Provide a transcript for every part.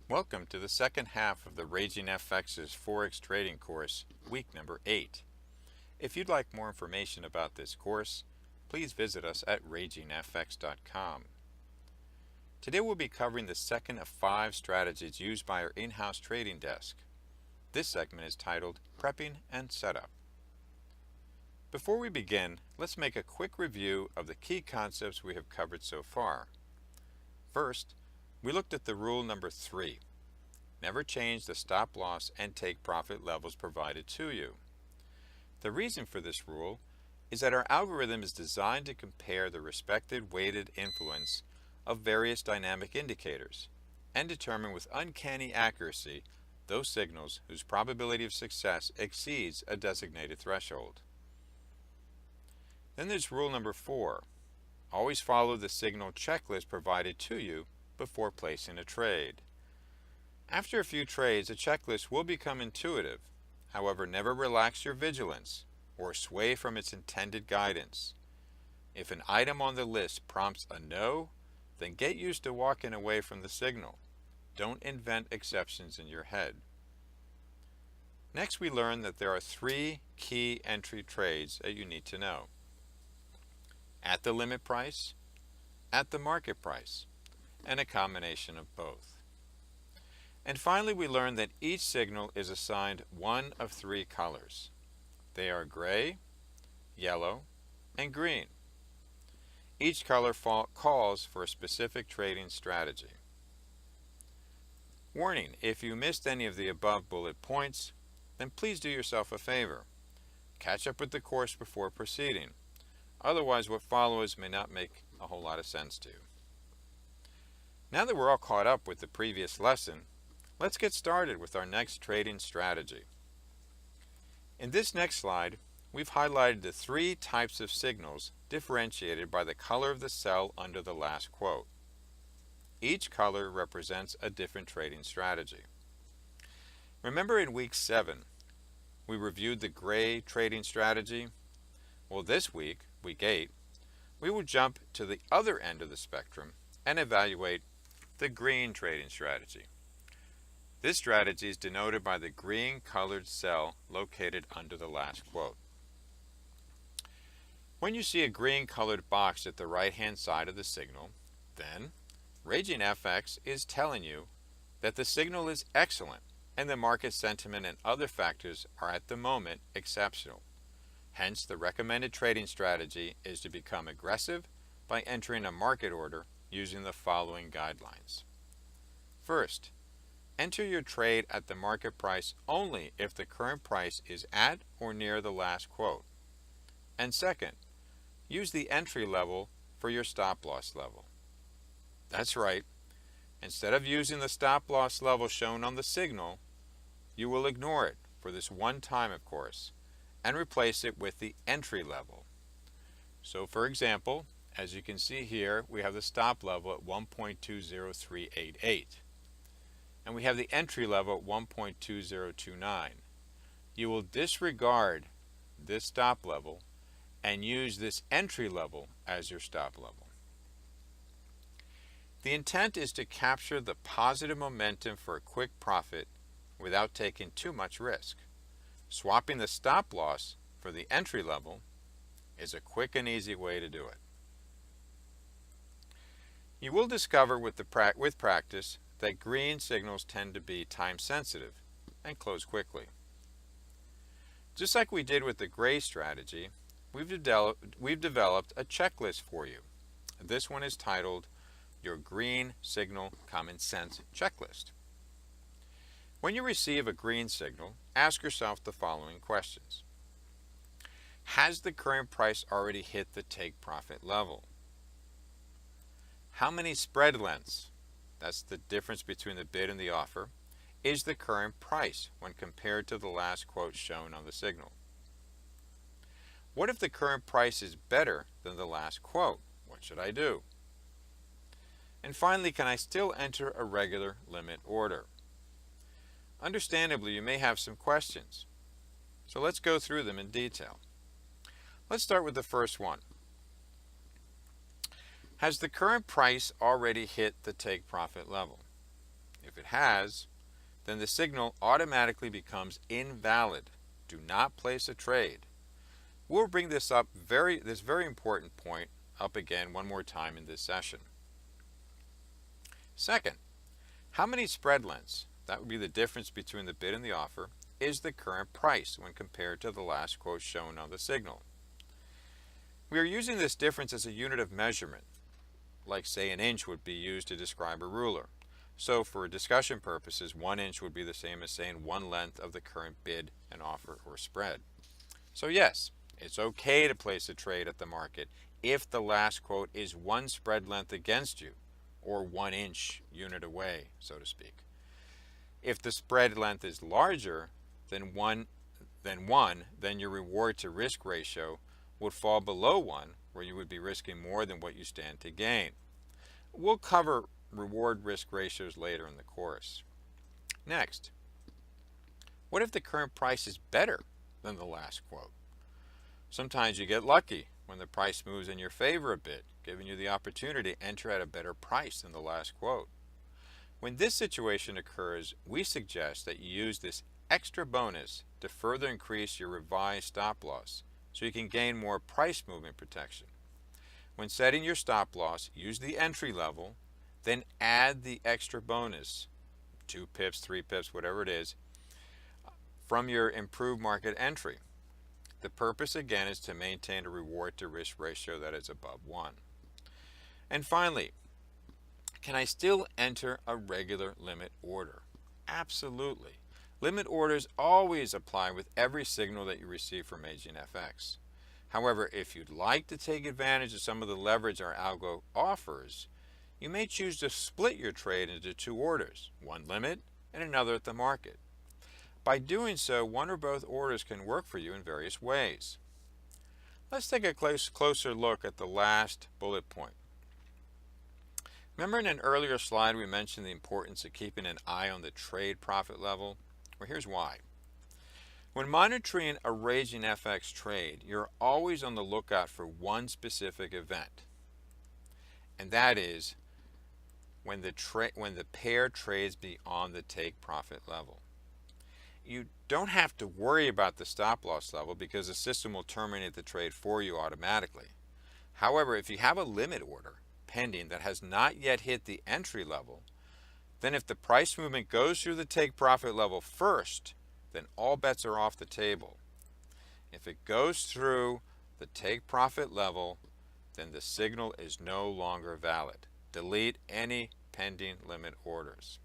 Welcome to the second half of the RagingFX's Forex trading course, week number 8. If you'd like more information about this course, please visit us at RagingFX.com. Today we'll be covering the second of 5 strategies used by our in-house trading desk. This segment is titled Prepping and Setup. Before we begin, let's make a quick review of the key concepts we have covered so far. First, we looked at the rule number 3. Never change the stop loss and take profit levels provided to you. The reason for this rule is that our algorithm is designed to compare the respective weighted influence of various dynamic indicators and determine with uncanny accuracy those signals whose probability of success exceeds a designated threshold. Then there's rule number 4. Always follow the signal checklist provided to you before placing a trade. After a few trades, a checklist will become intuitive. However, never relax your vigilance or sway from its intended guidance. If an item on the list prompts a no, then get used to walking away from the signal. Don't invent exceptions in your head. Next, we learned that there are 3 key entry trades that you need to know: at the limit price, at the market price, and a combination of both. And finally, we learned that each signal is assigned one of 3 colors. They are gray, yellow, and green. Each color calls for a specific trading strategy. Warning: if you missed any of the above bullet points, then please do yourself a favor. Catch up with the course before proceeding. Otherwise, what follows may not make a whole lot of sense to you. Now that we're all caught up with the previous lesson, let's get started with our next trading strategy. In this next slide, we've highlighted the 3 types of signals differentiated by the color of the cell under the last quote. Each color represents a different trading strategy. Remember in week 7, we reviewed the gray trading strategy? Well, this week, week 8, we will jump to the other end of the spectrum and evaluate the green trading strategy. This strategy is denoted by the green colored cell located under the last quote. When you see a green colored box at the right hand side of the signal, then RagingFX is telling you that the signal is excellent and the market sentiment and other factors are at the moment exceptional. Hence, the recommended trading strategy is to become aggressive by entering a market order using the following guidelines. First, enter your trade at the market price only if the current price is at or near the last quote. And second, use the entry level for your stop loss level. That's right. Instead of using the stop loss level shown on the signal, you will ignore it for this one time, of course, and replace it with the entry level. So for example, as you can see here, we have the stop level at 1.20388. And we have the entry level at 1.2029. You will disregard this stop level and use this entry level as your stop level. The intent is to capture the positive momentum for a quick profit without taking too much risk. Swapping the stop loss for the entry level is a quick and easy way to do it. You will discover with practice that green signals tend to be time sensitive and close quickly. Just like we did with the gray strategy, we've developed a checklist for you. This one is titled Your Green Signal Common Sense Checklist. When you receive a green signal, ask yourself the following questions. Has the current price already hit the take profit level? How many spread lengths, that's the difference between the bid and the offer, is the current price when compared to the last quote shown on the signal? What if the current price is better than the last quote? What should I do? And finally, can I still enter a regular limit order? Understandably, you may have some questions, so let's go through them in detail. Let's start with the first one. Has the current price already hit the take profit level? If it has, then the signal automatically becomes invalid. Do not place a trade. We'll bring this very important point up again one more time in this session. Second, how many spread lengths, that would be the difference between the bid and the offer, is the current price when compared to the last quote shown on the signal? We are using this difference as a unit of measurement, like say an inch would be used to describe a ruler. So for discussion purposes, 1 inch would be the same as saying 1 length of the current bid and offer or spread. So yes, it's okay to place a trade at the market if the last quote is 1 spread length against you, or 1 inch unit away, so to speak. If the spread length is larger than 1, then your reward to risk ratio would fall below 1, where you would be risking more than what you stand to gain. We'll cover reward risk ratios later in the course. Next, what if the current price is better than the last quote? Sometimes you get lucky when the price moves in your favor a bit, giving you the opportunity to enter at a better price than the last quote. When this situation occurs, we suggest that you use this extra bonus to further increase your revised stop loss so you can gain more price movement protection. When setting your stop loss, use the entry level, then add the extra bonus, 2 pips, 3 pips, whatever it is, from your improved market entry. The purpose again is to maintain a reward to risk ratio that is above 1. And finally, can I still enter a regular limit order? Absolutely. Limit orders always apply with every signal that you receive from RagingFX. However, if you'd like to take advantage of some of the leverage our algo offers, you may choose to split your trade into 2 orders, one limit and another at the market. By doing so, one or both orders can work for you in various ways. Let's take a closer look at the last bullet point. Remember in an earlier slide we mentioned the importance of keeping an eye on the trade profit level? Well, here's why. When monitoring a RagingFX trade, you're always on the lookout for one specific event, and that is when the pair trades beyond the take profit level. You don't have to worry about the stop loss level because the system will terminate the trade for you automatically. However, if you have a limit order pending that has not yet hit the entry level, then if the price movement goes through the take profit level first, then all bets are off the table. If it goes through the take profit level, then the signal is no longer valid. Delete any pending limit orders.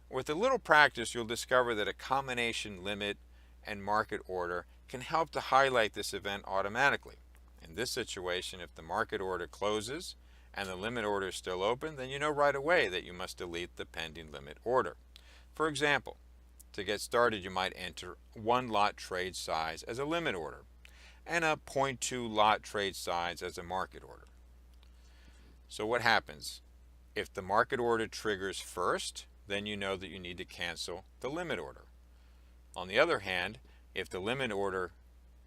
With a little practice, you'll discover that a combination limit and market order can help to highlight this event automatically. In this situation, if the market order closes and the limit order is still open, then you know right away that you must delete the pending limit order. For example, to get started, you might enter 1 lot trade size as a limit order and a 0.2 lot trade size as a market order. So what happens? If the market order triggers first, then you know that you need to cancel the limit order. On the other hand, if the limit order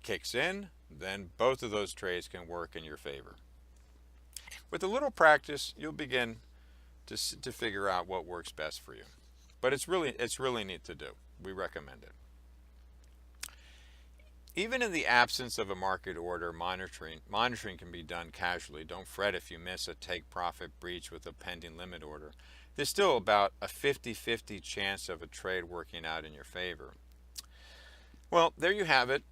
kicks in, then both of those trades can work in your favor. With a little practice, you'll begin to figure out what works best for you. But it's really neat to do. We recommend it. Even in the absence of a market order, monitoring can be done casually. Don't fret if you miss a take profit breach with a pending limit order. There's still about a 50-50 chance of a trade working out in your favor. Well, there you have it.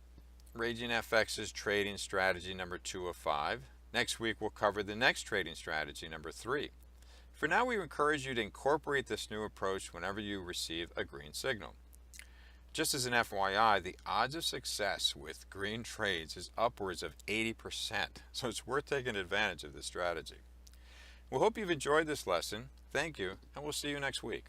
RagingFX's trading strategy number 2 of 5. Next week we'll cover the next trading strategy, number 3. For now, we encourage you to incorporate this new approach whenever you receive a green signal. Just as an FYI, the odds of success with green trades is upwards of 80%, so it's worth taking advantage of this strategy. We hope you've enjoyed this lesson. Thank you, and we'll see you next week.